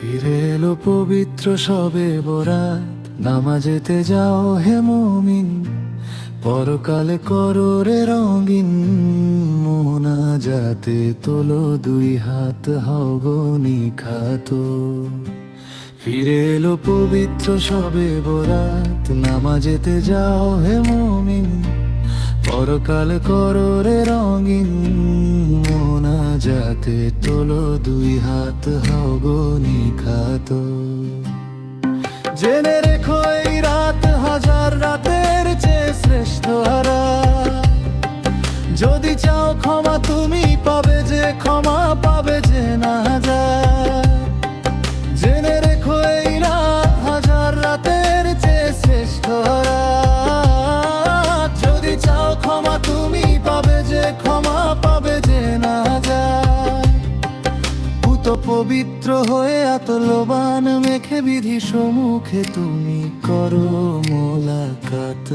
ফিরে এলো পবিত্র সবে বরাত, নামাজেতে যাও হে মুমিন, পরকালে করো রে রঙিন। মোনাজাতে তোলো দুই হাত, হও গো নিখাত। ফিরে এলো পবিত্র সবে বরাত, নামাজেতে যাও হে মুমিন, পরকাল করো রে রঙিন। মোনাজাতে তোলো দুই হাত, হও গো নিখাত। জেনে রেখো এই রাত হাজার রাতের চেয়ে শ্রেষ্ঠ রাত। যদি চাও ক্ষমা তুমি পাবে যে ক্ষমা, পাবে যে না যায়। জেনে রেখো এই রাত হাজার রাতের চেয়ে শ্রেষ্ঠ রাত। যদি চাও ক্ষমা তুমি পাবে যে ক্ষমা, পাবে যে না যায়। পুত পবিত্র হয়ে আতলবান মেখে বিধি সম্মুখে তুমি করো মোলাকাত।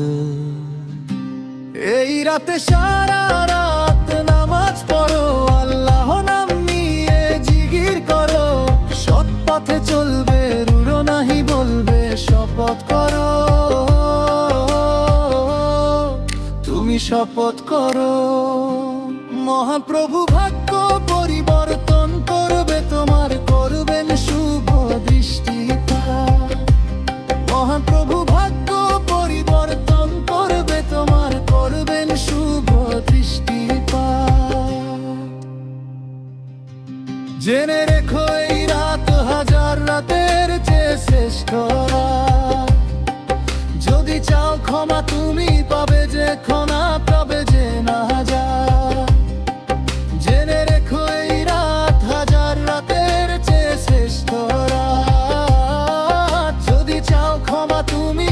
এই রাতে সারা রাত নামাজ পড়ো, আল্লাহ নাম নিয়ে জিগির করো। সৎ পথে চলবে, রুড়ো নাহি বলবে, শপথ করো। তুমি শপথ করো। মহাপ্রভু ভাগ্য পরিবর্তন করবে তোমার, করবেন শুভ দৃষ্টিপাত। মহাপ্রভু ভাগ্য পরিবর্তন করবে তোমার, করবেন শুভ দৃষ্টিপাত। জেনে রেখো এই রাত হাজার রাতের চেয়ে শ্রেষ্ঠ রাত। যদি চাও ক্ষমা তুমি পাবে যে ক্ষমা, পাবে যে না যায়। জেনে রেখো এই রাত হাজার রাতের চেয়ে শ্রেষ্ঠ রাত। যদি চাও ক্ষমা তুমি